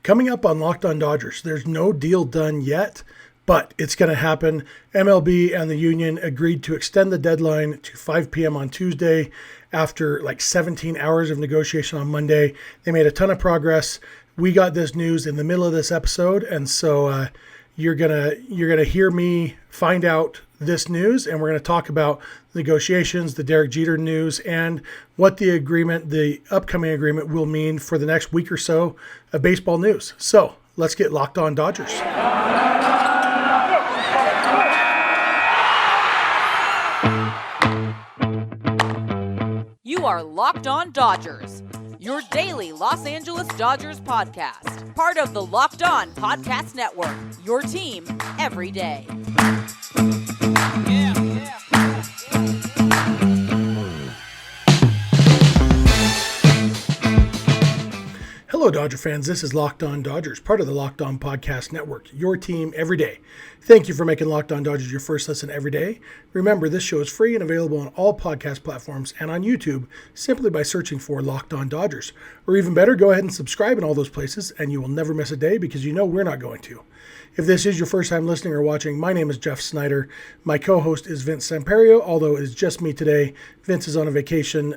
Coming up on Locked On Dodgers, there's no deal done yet, but it's going to happen. MLB and the union agreed to extend the deadline to 5 p.m. on Tuesday after like 17 hours of negotiation on Monday. They made a ton of progress. We got this news in the middle of this episode, and so you're gonna hear me find out this news, and we're going to talk about negotiations, the Derek Jeter news, and what the upcoming agreement will mean for the next week or so of baseball news. So let's get Locked On Dodgers. You are Locked On Dodgers, your daily Los Angeles Dodgers podcast. Part of the Locked On Podcast Network, your team every day. Hello, Dodger fans. This is Locked On Dodgers, part of the Locked On Podcast Network, your team every day. Thank you for making Locked On Dodgers your first listen every day. Remember, this show is free and available on all podcast platforms and on YouTube simply by searching for Locked On Dodgers. Or even better, go ahead and subscribe in all those places and you will never miss a day because you know we're not going to. If this is your first time listening or watching, my name is Jeff Snider. My co-host is Vince Samperio, although it is just me today. Vince is on a vacation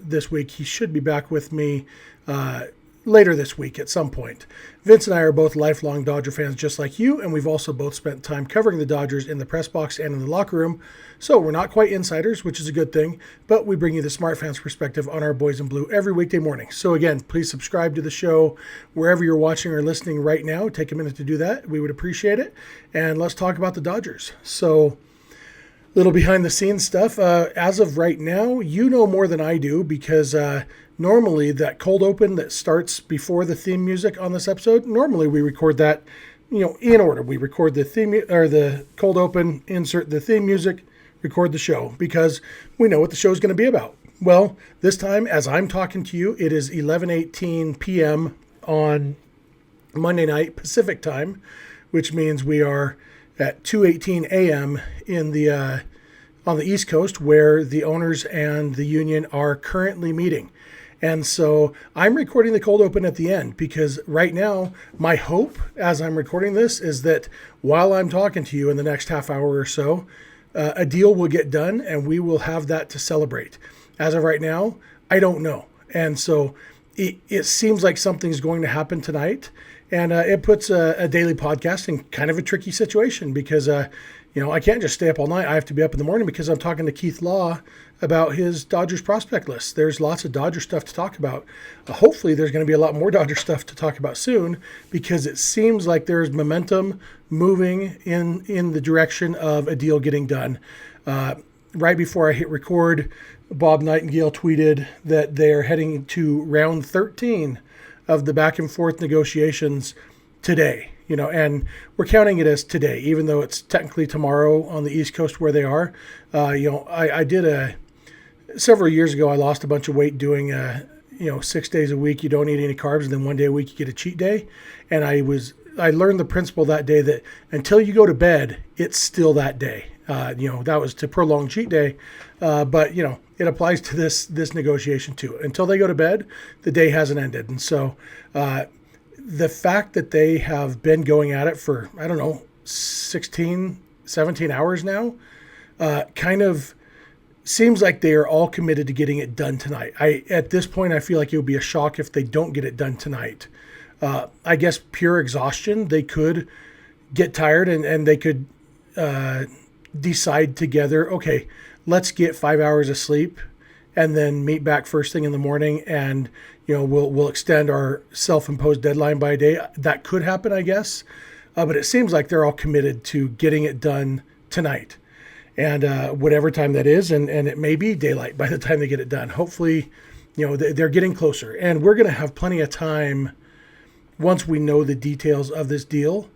this week. He should be back with me later this week at some point. Vince and I are both lifelong Dodger fans just like you, and we've also both spent time covering the Dodgers in the press box and in the locker room. So we're not quite insiders, which is a good thing, but we bring you the smart fans perspective on our boys in blue every weekday morning. So again, please subscribe to the show wherever you're watching or listening right now. Take a minute to do that. We would appreciate it. And let's talk about the Dodgers. So little behind the scenes stuff. As of right now, you know more than I do because normally that cold open that starts before the theme music on this episode, normally we record that, in order. We record the theme or the cold open, insert the theme music, record the show because we know what the show is going to be about. Well, this time as I'm talking to you, it is 11:18 p.m. on Monday night Pacific time, which means we are at 2:18 a.m. in the on the East Coast, where the owners and the union are currently meeting. And so I'm recording the cold open at the end because right now my hope as I'm recording this is that while I'm talking to you in the next half hour or so, a deal will get done and we will have that to celebrate. As of right now, I don't know. And so it seems like something's going to happen tonight. And it puts a daily podcast in kind of a tricky situation because, I can't just stay up all night. I have to be up in the morning because I'm talking to Keith Law about his Dodgers prospect list. There's lots of Dodger stuff to talk about. Hopefully there's going to be a lot more Dodger stuff to talk about soon because it seems like there's momentum moving in the direction of a deal getting done. Right before I hit record, Bob Nightengale tweeted that they're heading to round 13 of the back and forth negotiations today, and we're counting it as today, even though it's technically tomorrow on the East Coast where they are. I did several years ago, I lost a bunch of weight doing, 6 days a week, you don't eat any carbs, and then one day a week you get a cheat day. And I learned the principle that day that until you go to bed, it's still that day. That was to prolong cheat day. But it applies to this negotiation too. Until they go to bed, the day hasn't ended. And so the fact that they have been going at it for, 16, 17 hours now, kind of seems like they are all committed to getting it done tonight. At this point, I feel like it would be a shock if they don't get it done tonight. I guess pure exhaustion. They could get tired and they could decide together, okay, let's get 5 hours of sleep and then meet back first thing in the morning and, we'll extend our self-imposed deadline by a day. That could happen, I guess. But it seems like they're all committed to getting it done tonight and whatever time that is. And it may be daylight by the time they get it done. Hopefully, they're getting closer. And we're going to have plenty of time once we know the details of this deal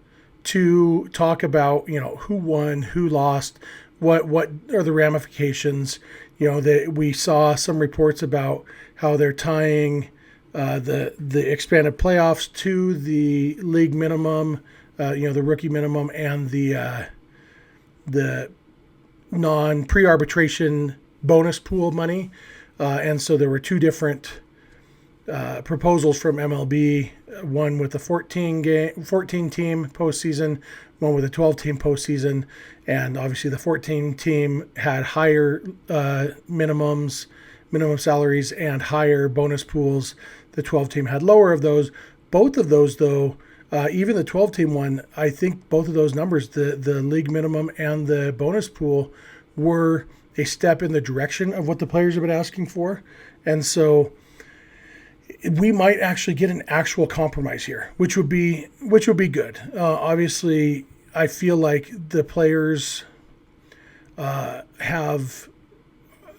to talk about, who won, who lost, what are the ramifications. We saw some reports about how they're tying the expanded playoffs to the league minimum, the rookie minimum, and the non-pre-arbitration bonus pool money. And so there were two different proposals from MLB, one with a 14 team postseason, one with a 12 team postseason, and obviously the 14 team had higher minimum salaries and higher bonus pools. The 12 team had lower of those. Both of those, though, even the 12 team one, I think both of those numbers, the league minimum and the bonus pool, were a step in the direction of what the players have been asking for. And so we might actually get an actual compromise here, which would be good. Obviously, I feel like the players have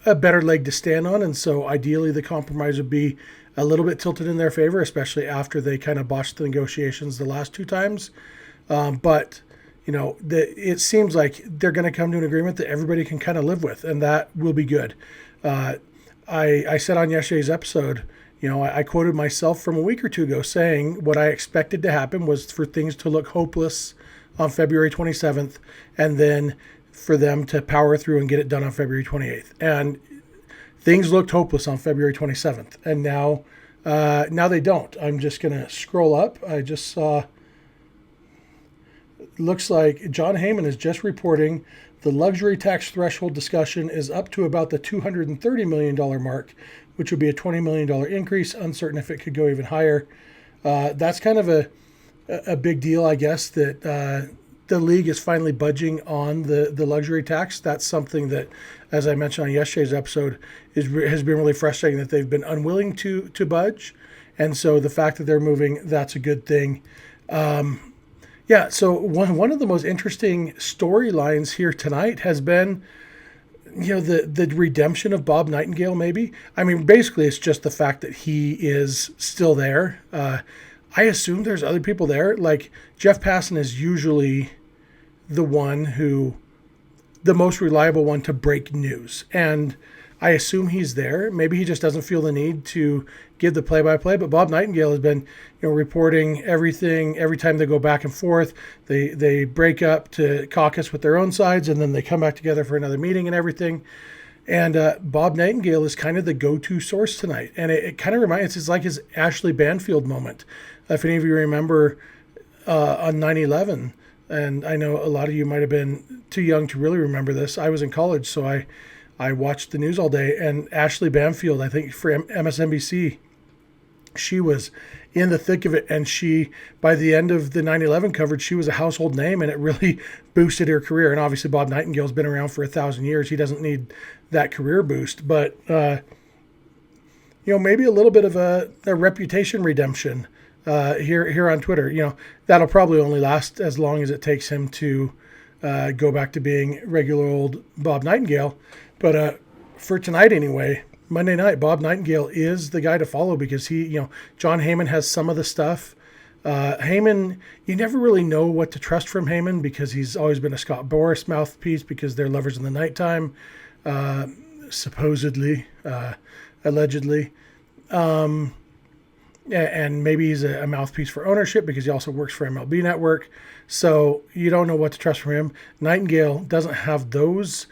a better leg to stand on, and so ideally the compromise would be a little bit tilted in their favor, especially after they kind of botched the negotiations the last two times. But it seems like they're going to come to an agreement that everybody can kind of live with, and that will be good. I said on yesterday's episode, I quoted myself from a week or two ago saying what I expected to happen was for things to look hopeless on February 27th, and then for them to power through and get it done on February 28th. And things looked hopeless on February 27th, and now they don't. I'm just going to scroll up. I just saw, looks like Jon Heyman is just reporting the luxury tax threshold discussion is up to about the $230 million mark, which would be a $20 million increase. Uncertain if it could go even higher. That's kind of a big deal, I guess, that the league is finally budging on the luxury tax. That's something that, as I mentioned on yesterday's episode, has been really frustrating, that they've been unwilling to budge. And so the fact that they're moving, that's a good thing. So one of the most interesting storylines here tonight has been, the redemption of Bob Nightengale, maybe. I mean, basically, it's just the fact that he is still there. I assume there's other people there. Like, Jeff Passan is usually the most reliable one to break news. And I assume he's there. Maybe he just doesn't feel the need to give the play-by-play. But Bob Nightengale has been, reporting everything every time they go back and forth. They break up to caucus with their own sides, and then they come back together for another meeting and everything. And Bob Nightengale is kind of the go-to source tonight. And it kind of reminds, it's like his Ashley Banfield moment. If any of you remember on 9/11, and I know a lot of you might have been too young to really remember this. I was in college, so I watched the news all day. And Ashley Banfield, I think for MSNBC, she was in the thick of it. And by the end of the 9/11 coverage, she was a household name, and it really boosted her career. And obviously Bob Nightengale's been around for 1,000 years. He doesn't need that career boost. But, maybe a little bit of a reputation redemption here on Twitter. That'll probably only last as long as it takes him to go back to being regular old Bob Nightengale. But for tonight anyway, Monday night, Bob Nightengale is the guy to follow, because Jon Heyman has some of the stuff. Heyman, you never really know what to trust from Heyman, because he's always been a Scott Boras mouthpiece, because they're lovers in the nighttime, supposedly, allegedly. And maybe he's a mouthpiece for ownership, because he also works for MLB Network. So you don't know what to trust from him. Nightengale doesn't have those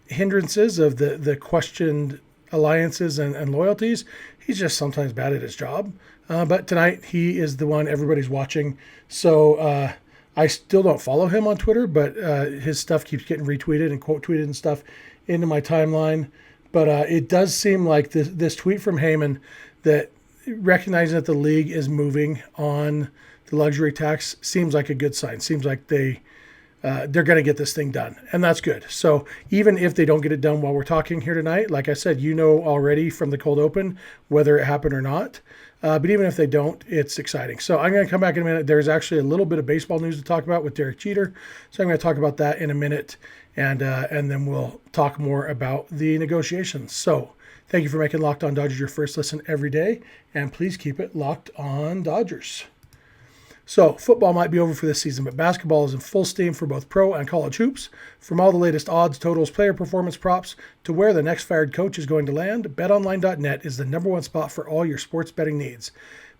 hindrances of the questioned alliances and loyalties. He's just sometimes bad at his job. But tonight he is the one everybody's watching. So I still don't follow him on Twitter, but his stuff keeps getting retweeted and quote tweeted and stuff into my timeline. But it does seem like this tweet from Heyman, that recognizing that the league is moving on the luxury tax, seems like a good sign. Seems like they're going to get this thing done, and that's good. So even if they don't get it done while we're talking here tonight, like I said, already from the cold open whether it happened or not. But even if they don't, it's exciting. So I'm going to come back in a minute. There's actually a little bit of baseball news to talk about with Derek Jeter. So I'm going to talk about that in a minute, and then we'll talk more about the negotiations. So thank you for making Locked On Dodgers your first listen every day, and please keep it Locked On Dodgers. So football might be over for this season, but basketball is in full steam for both pro and college hoops. From all the latest odds, totals, player performance props, to where the next fired coach is going to land, BetOnline.net is the #1 spot for all your sports betting needs.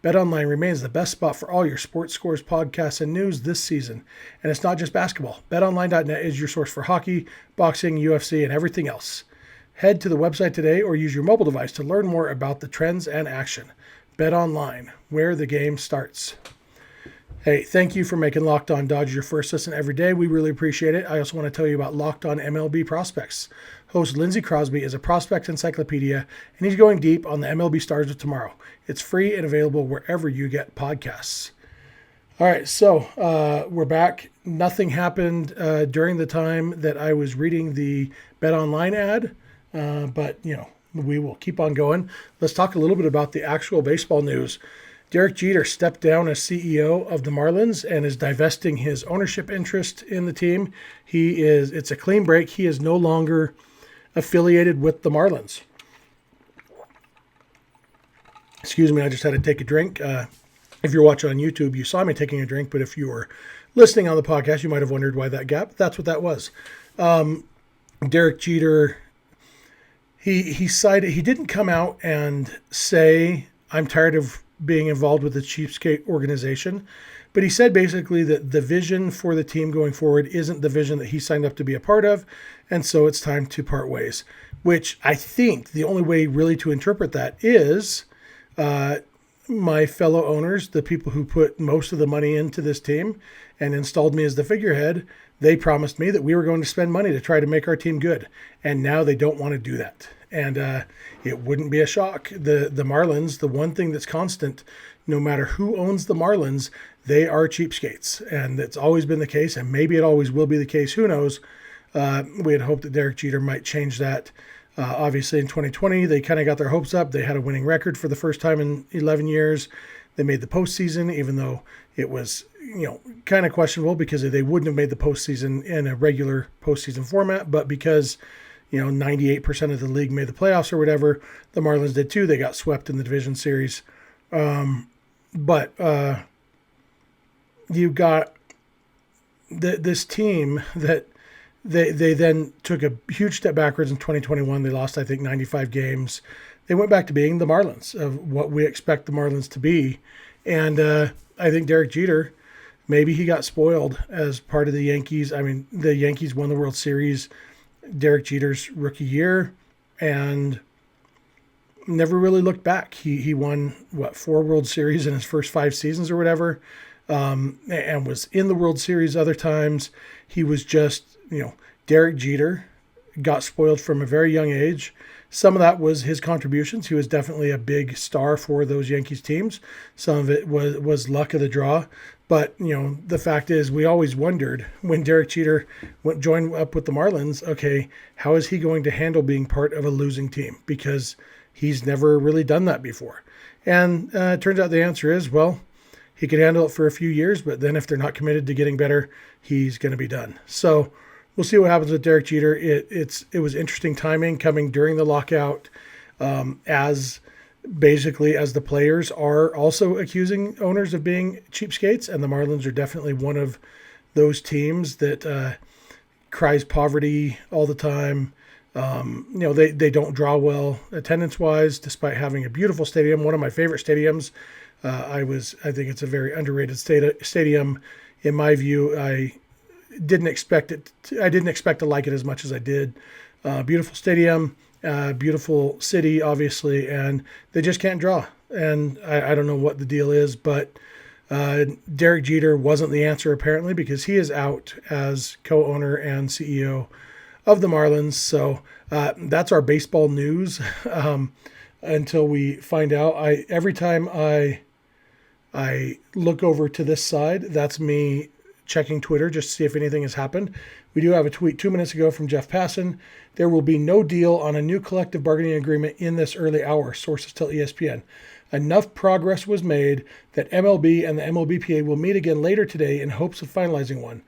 BetOnline remains the best spot for all your sports scores, podcasts, and news this season. And it's not just basketball. BetOnline.net is your source for hockey, boxing, UFC, and everything else. Head to the website today or use your mobile device to learn more about the trends and action. BetOnline, where the game starts. Hey, thank you for making Locked On Dodgers your first listen every day. We really appreciate it. I also want to tell you about Locked On MLB Prospects. Host Lindsey Crosby is a prospect encyclopedia, and he's going deep on the MLB stars of tomorrow. It's free and available wherever you get podcasts. All right, so we're back. Nothing happened during the time that I was reading the BetOnline ad, but, we will keep on going. Let's talk a little bit about the actual baseball news. Derek Jeter stepped down as CEO of the Marlins and is divesting his ownership interest in the team. It's a clean break. He is no longer affiliated with the Marlins. Excuse me, I just had to take a drink. If you're watching on YouTube, you saw me taking a drink, but if you were listening on the podcast, you might have wondered why that gap. That's what that was. Derek Jeter, he didn't come out and say, I'm tired of being involved with the cheapskate organization, but he said basically that the vision for the team going forward isn't the vision that he signed up to be a part of, and so it's time to part ways, which I think the only way really to interpret that is my fellow owners, the people who put most of the money into this team and installed me as the figurehead, they promised me that we were going to spend money to try to make our team good, and now they don't want to do that. And it wouldn't be a shock. The Marlins, the one thing that's constant, no matter who owns the Marlins, they are cheapskates. And it's always been the case, and maybe it always will be the case. Who knows? We had hoped that Derek Jeter might change that. Obviously, in 2020, they kind of got their hopes up. They had a winning record for the first time in 11 years. They made the postseason, even though it was, kind of questionable because they wouldn't have made the postseason in a regular postseason format. But because 98% of the league made the playoffs or whatever, the Marlins did too. They got swept in the division series. But you've got this team that they then took a huge step backwards in 2021. They lost, I think, 95 games. They went back to being the Marlins, of what we expect the Marlins to be. And I think Derek Jeter, maybe he got spoiled as part of the Yankees. I mean, the Yankees won the World Series Derek Jeter's rookie year and never really looked back. He won, 4 World Series in his first 5 seasons or whatever, and was in the World Series other times. He was just, Derek Jeter, got spoiled from a very young age. Some of that was his contributions. He was definitely a big star for those Yankees teams. Some of it was luck of the draw. But, the fact is, we always wondered when Derek Jeter joined up with the Marlins, okay, how is he going to handle being part of a losing team? Because he's never really done that before. And it turns out the answer is, well, he could handle it for a few years, but then if they're not committed to getting better, he's going to be done. So we'll see what happens with Derek Jeter. It was interesting timing coming during the lockout, as the players are also accusing owners of being cheapskates, and the Marlins are definitely one of those teams that cries poverty all the time. They don't draw well attendance-wise, despite having a beautiful stadium, one of my favorite stadiums. I think it's a very underrated stadium. In my view, I didn't expect to like it as much as I did. Beautiful stadium. Beautiful city, obviously, and they just can't draw. And I don't know what the deal is, but Derek Jeter wasn't the answer, apparently, because he is out as co-owner and CEO of the Marlins. So that's our baseball news until we find out. Every time I look over to this side, that's me checking Twitter just to see if anything has happened. We do have a tweet 2 minutes ago from Jeff Passan. There will be no deal on a new collective bargaining agreement in this early hour, sources tell ESPN. Enough progress was made that MLB and the MLBPA will meet again later today in hopes of finalizing one.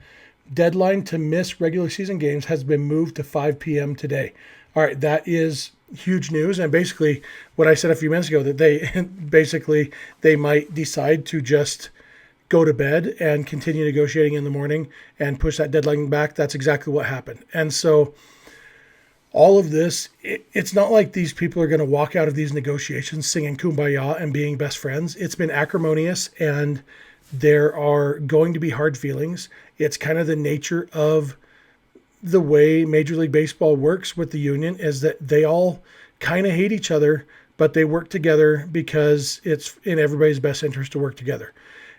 Deadline to miss regular season games has been moved to 5 p.m. today. All right, that is huge news. And basically what I said a few minutes ago, that they might decide to just go to bed and continue negotiating in the morning and push that deadline back. That's exactly what happened. And so all of this, it's not like these people are going to walk out of these negotiations singing Kumbaya and being best friends. It's been acrimonious, and there are going to be hard feelings. It's kind of the nature of the way Major League Baseball works with the union is that they all kind of hate each other, but they work together because it's in everybody's best interest to work together.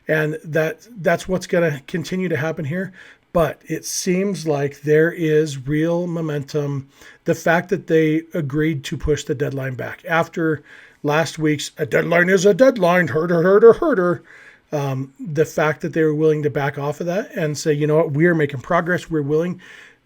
And that's what's going to continue to happen here. But it seems like there is real momentum. The fact that they agreed to push the deadline back after last week's "a deadline is a deadline, herder. The fact that they were willing to back off of that and say, you know what, we are making progress. We're willing.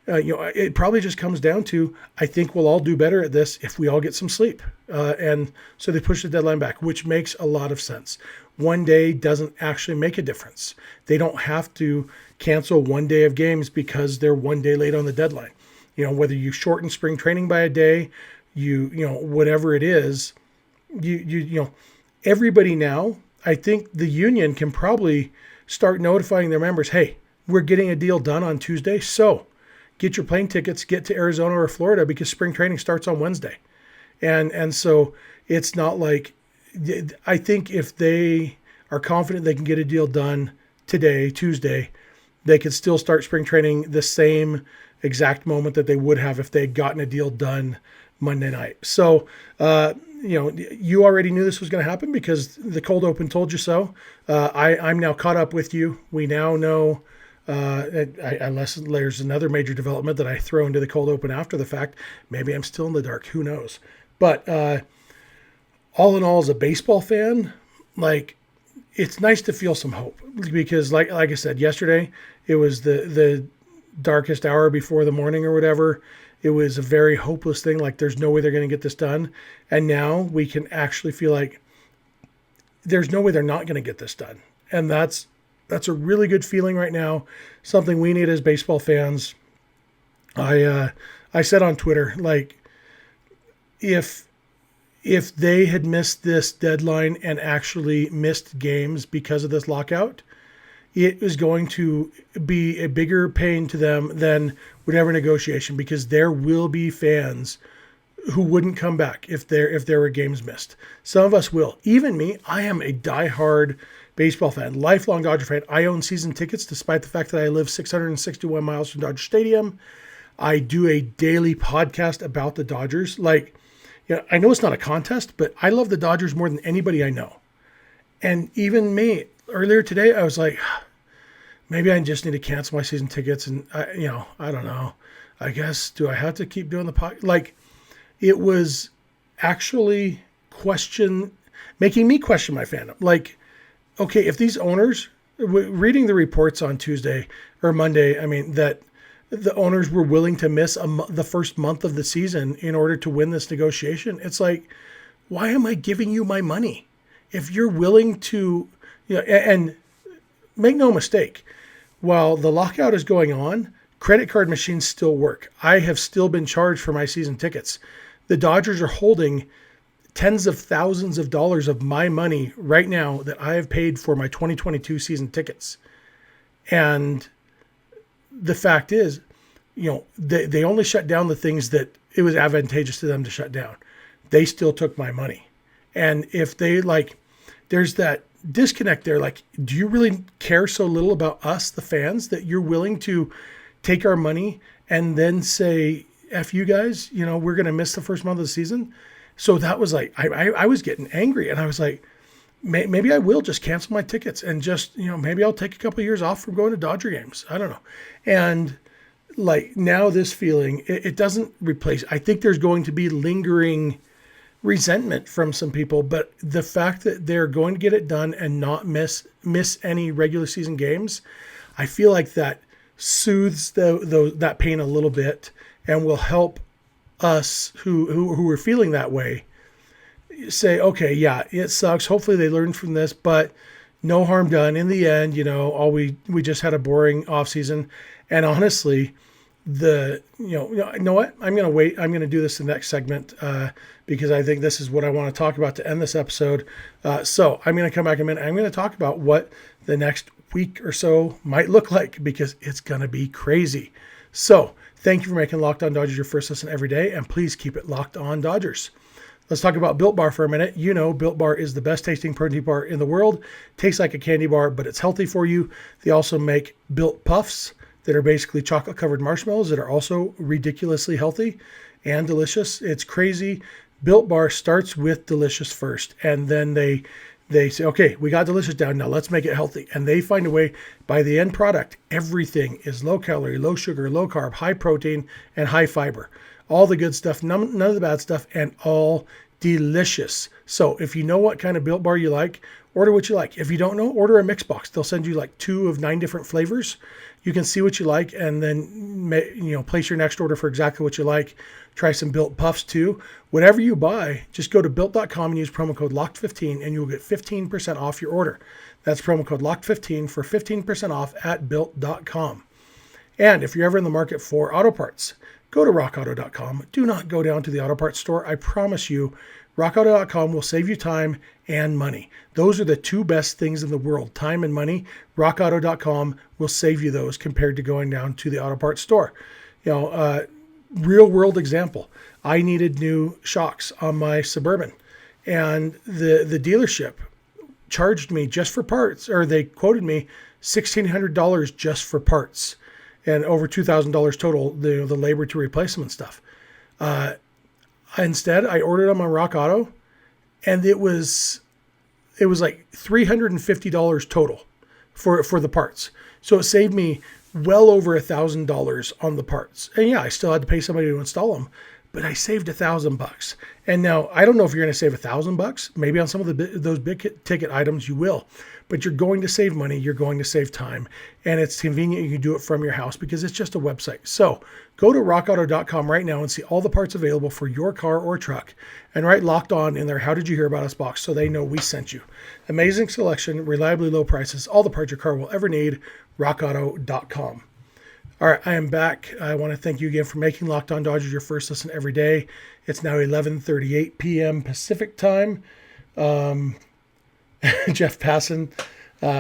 It probably just comes down to, I think we'll all do better at this if we all get some sleep. And so they push the deadline back, which makes a lot of sense. One day doesn't actually make a difference. They don't have to cancel one day of games because they're one day late on the deadline. Whether you shorten spring training by a day, whatever it is, everybody now, I think the union can probably start notifying their members, hey, we're getting a deal done on Tuesday, so get your plane tickets, get to Arizona or Florida because spring training starts on Wednesday. And so it's not like, I think if they are confident they can get a deal done today, Tuesday, they could still start spring training the same exact moment that they would have if they had gotten a deal done Monday night. So, you already knew this was going to happen because the cold open told you so. I'm now caught up with you. We now know, unless there's another major development that I throw into the cold open after the fact, maybe I'm still in the dark. Who knows? But all in all, as a baseball fan, it's nice to feel some hope because, like I said yesterday, it was the darkest hour before the morning or whatever. It was a very hopeless thing. Like, there's no way they're going to get this done. And now we can actually feel like there's no way they're not going to get this done. And that's a really good feeling right now. Something we need as baseball fans. I said on Twitter, if they had missed this deadline and actually missed games because of this lockout, it is going to be a bigger pain to them than whatever negotiation, because there will be fans who wouldn't come back if there were games missed. Some of us will. Even me, I am a diehard baseball fan, lifelong Dodger fan. I own season tickets despite the fact that I live 661 miles from Dodger Stadium. I do a daily podcast about the Dodgers. I know it's not a contest, but I love the Dodgers more than anybody I know. And even me, earlier today, I was like, maybe I just need to cancel my season tickets. And I don't know. I guess, do I have to keep doing the podcast? It was actually making me question my fandom. Okay, if these owners, reading the reports on Tuesday or Monday, that the owners were willing to miss the first month of the season in order to win this negotiation. It's like, why am I giving you my money? If you're willing to, and make no mistake, while the lockout is going on, credit card machines still work. I have still been charged for my season tickets. The Dodgers are holding tens of thousands of dollars of my money right now that I have paid for my 2022 season tickets. And the fact is, they only shut down the things that it was advantageous to them to shut down. They still took my money. And if they there's that disconnect there. Do you really care so little about us, the fans, that you're willing to take our money and then say, F you guys, we're going to miss the first month of the season? So that was I was getting angry, and I was like, maybe I will just cancel my tickets and just, maybe I'll take a couple of years off from going to Dodger games. I don't know. And now this feeling, it doesn't replace. I think there's going to be lingering resentment from some people, but the fact that they're going to get it done and not miss any regular season games, I feel like that soothes that pain a little bit and will help us who are feeling that way say, okay, yeah, it sucks. Hopefully they learned from this, but no harm done. In the end, we just had a boring off season. And honestly, you know what? I'm going to wait. I'm going to do this in the next segment because I think this is what I want to talk about to end this episode. So I'm going to come back in a minute. I'm going to talk about what the next week or so might look like because it's going to be crazy. So thank you for making Locked On Dodgers your first listen every day, and please keep it Locked On Dodgers. Let's talk about Built Bar for a minute. Built Bar is the best tasting protein bar in the world. Tastes like a candy bar, but it's healthy for you. They also make Built Puffs. that are basically chocolate covered marshmallows that are also ridiculously healthy and delicious. It's crazy. Built Bar starts with delicious first, and then they say, okay, we got delicious down, now let's make it healthy. And they find a way. By the end product, everything is low calorie, low sugar, low carb, high protein, and high fiber. All the good stuff, none of the bad stuff, and all delicious. So if you know what kind of Built Bar you like, order what you like. If you don't know, order a mix box. They'll send you like 2 of 9 different flavors. You can see what you like and then place your next order for exactly what you like. Try some Built Puffs too. Whatever you buy, just go to built.com and use promo code LOCKED15 and you'll get 15% off your order. That's promo code LOCKED15 for 15% off at built.com. And if you're ever in the market for auto parts, go to rockauto.com. Do not go down to the auto parts store. I promise you, rockauto.com will save you time and money. Those are the 2 best things in the world, time and money. Rockauto.com will save you those compared to going down to the auto parts store. Real world example. I needed new shocks on my Suburban, and the dealership charged me just for parts, or they quoted me $1,600 just for parts, and over $2,000 total, the labor to replace them and stuff. Instead, I ordered them on Rock Auto, and it was like $350 total for the parts. So it saved me well over $1,000 on the parts. And yeah, I still had to pay somebody to install them, but I saved $1,000. And now I don't know if you're going to save $1,000. Maybe on some of those big ticket items you will, but you're going to save money. You're going to save time, and it's convenient. You can do it from your house because it's just a website. So go to rockauto.com right now and see all the parts available for your car or truck, and write Locked On in their "How did you hear about us" box so they know we sent you. Amazing selection, reliably low prices, all the parts your car will ever need. rockauto.com. All right, I am back. I want to thank you again for making Locked On Dodgers your first listen every day. It's now 11:38 p.m. Pacific time. Jeff Passan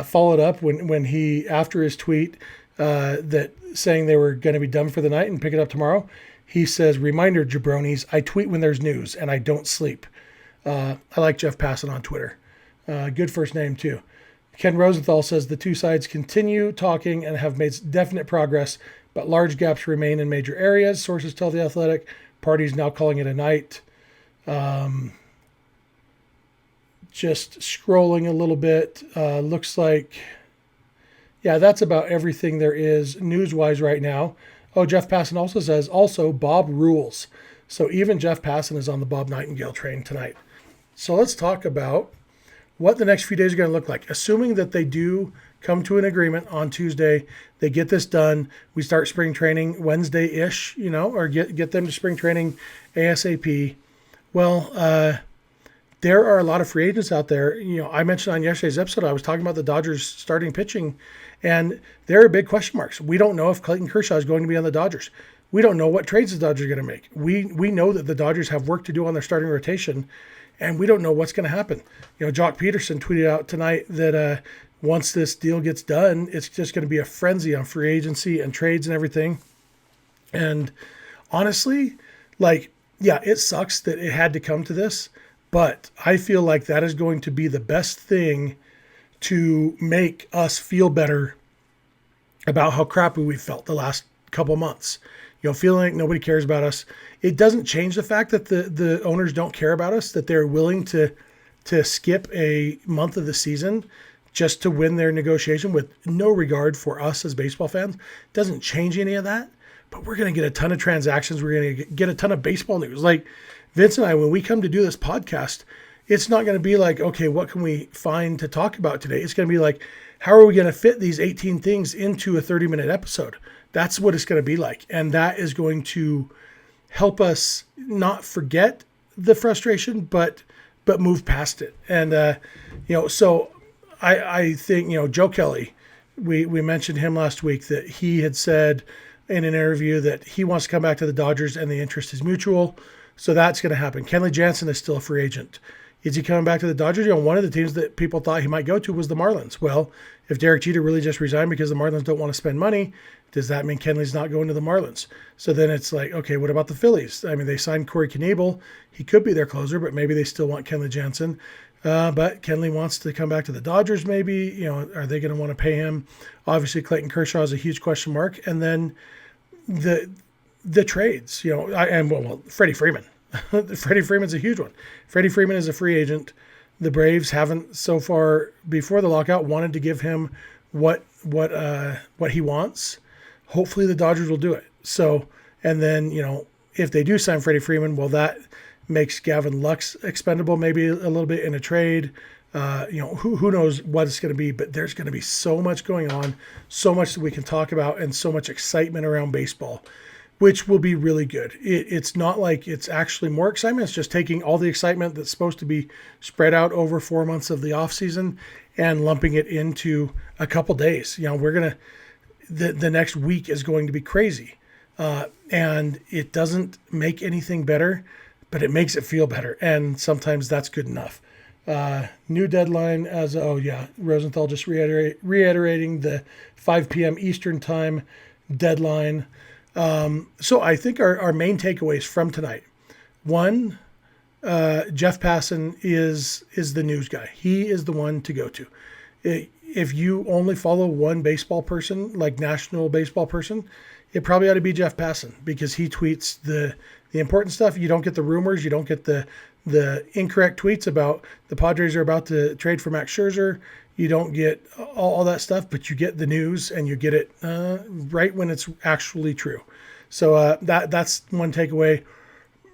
followed up when he, after his tweet that saying they were going to be done for the night and pick it up tomorrow, he says, "Reminder, jabronis, I tweet when there's news and I don't sleep." I like Jeff Passan on Twitter. Good first name too. Ken Rosenthal says the 2 sides continue talking and have made definite progress, but large gaps remain in major areas. Sources tell The Athletic. Parties now calling it a night. Just scrolling a little bit. Looks like, yeah, that's about everything there is news-wise right now. Oh, Jeff Passan also says, also Bob rules. So even Jeff Passan is on the Bob Nightengale train tonight. So let's talk about what the next few days are going to look like. Assuming that they do come to an agreement on Tuesday, they get this done, we start spring training Wednesday-ish, or get them to spring training ASAP. Well, there are a lot of free agents out there. I mentioned on yesterday's episode, I was talking about the Dodgers starting pitching, and there are big question marks. We don't know if Clayton Kershaw is going to be on the Dodgers. We don't know what trades the Dodgers are going to make. We know that the Dodgers have work to do on their starting rotation, and we don't know what's going to happen. Jock Peterson tweeted out tonight that once this deal gets done, it's just going to be a frenzy on free agency and trades and everything. And honestly, it sucks that it had to come to this, but I feel like that is going to be the best thing to make us feel better about how crappy we felt the last couple months. Feeling like nobody cares about us. It doesn't change the fact that the owners don't care about us, that they're willing to skip a month of the season just to win their negotiation with no regard for us as baseball fans. Doesn't change any of that, but we're going to get a ton of transactions. We're going to get a ton of baseball news. Like Vince and I, when we come to do this podcast, it's not going to be like, okay, what can we find to talk about today? It's going to be like, how are we going to fit these 18 things into a 30-minute episode? That's what it's going to be like. And that is going to help us not forget the frustration, but move past it. And, so I think, Joe Kelly, we mentioned him last week, that he had said in an interview that he wants to come back to the Dodgers and the interest is mutual. So that's going to happen. Kenley Jansen is still a free agent. Is he coming back to the Dodgers? One of the teams that people thought he might go to was the Marlins. Well, if Derek Jeter really just resigned because the Marlins don't want to spend money, does that mean Kenley's not going to the Marlins? So then it's like, okay, what about the Phillies? They signed Corey Knebel. He could be their closer, but maybe they still want Kenley Jansen. But Kenley wants to come back to the Dodgers maybe. Are they going to want to pay him? Obviously, Clayton Kershaw is a huge question mark. And then the trades, Freddie Freeman. Freddie Freeman's a huge one. Freddie Freeman is a free agent. The Braves haven't so far before the lockout wanted to give him what he wants. Hopefully the Dodgers will do it. So, and then, if they do sign Freddie Freeman, well, that makes Gavin Lux expendable maybe a little bit in a trade. Who knows what it's going to be, but there's going to be so much going on, so much that we can talk about, and so much excitement around baseball, which will be really good. It's not like it's actually more excitement. It's just taking all the excitement that's supposed to be spread out over 4 months of the off season and lumping it into a couple days. The next week is going to be crazy. And it doesn't make anything better, but it makes it feel better. And sometimes that's good enough. New deadline Rosenthal just reiterating the 5 p.m. Eastern time deadline. So I think our main takeaways from tonight, one, Jeff Passan is the news guy. He is the one to go to. If you only follow one baseball person, like national baseball person, it probably ought to be Jeff Passan, because he tweets the important stuff. You don't get the rumors. You don't get the incorrect tweets about the Padres are about to trade for Max Scherzer. You don't get all that stuff, but you get the news, and you get it right when it's actually true. So that's one takeaway.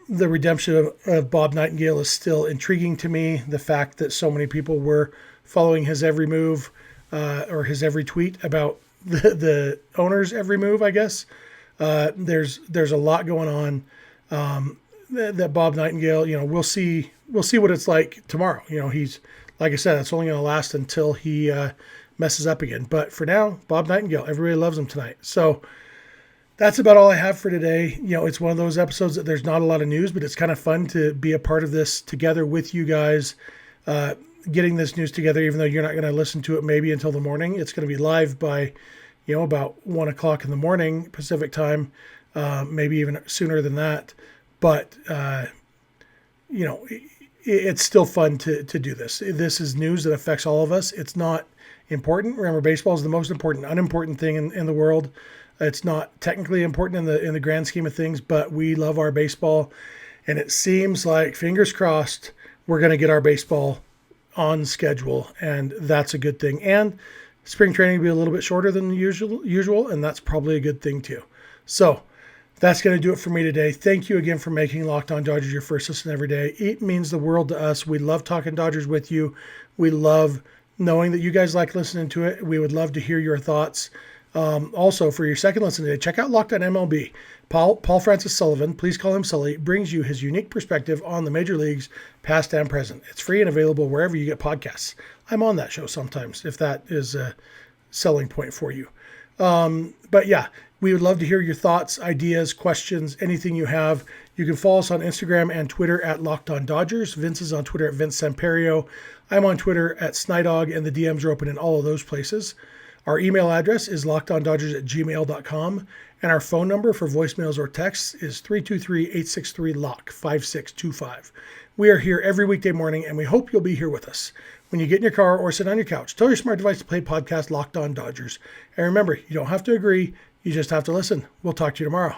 The redemption of Bob Nightengale is still intriguing to me. The fact that so many people were following his every move or his every tweet about the owner's every move, I guess. There's a lot going on. That Bob Nightengale, we'll see what it's like tomorrow. He's, like I said, it's only going to last until he messes up again. But for now, Bob Nightengale, everybody loves him tonight. So that's about all I have for today. It's one of those episodes that there's not a lot of news, but it's kind of fun to be a part of this together with you guys, getting this news together, even though you're not going to listen to it maybe until the morning. It's going to be live by, about 1 o'clock in the morning Pacific time, maybe even sooner than that. But, it's still fun to do this. This is news that affects all of us. It's not important. Remember, baseball is the most important, unimportant thing in the world. It's not technically important in the grand scheme of things, but we love our baseball. And it seems like, fingers crossed, we're going to get our baseball on schedule, and that's a good thing. And spring training will be a little bit shorter than usual, and that's probably a good thing too. So that's going to do it for me today. Thank you again for making Locked On Dodgers your first listen every day. It means the world to us. We love talking Dodgers with you. We love knowing that you guys like listening to it. We would love to hear your thoughts. Also, for your second listen today, check out Locked On MLB. Paul Francis Sullivan, please call him Sully, brings you his unique perspective on the major leagues, past and present. It's free and available wherever you get podcasts. I'm on that show sometimes, if that is a selling point for you. But yeah, we would love to hear your thoughts, ideas, questions, anything you have. You can follow us on Instagram and Twitter at Locked On Dodgers. Vince is on Twitter at Vince Samperio. I'm on Twitter at Snidog, and the DMs are open in all of those places. Our email address is lockedondodgers@gmail.com, and our phone number for voicemails or texts is 323-863-LOCK, 5625. We are here every weekday morning, and we hope you'll be here with us. When you get in your car or sit on your couch, tell your smart device to play podcast Locked On Dodgers. And remember, you don't have to agree, you just have to listen. We'll talk to you tomorrow.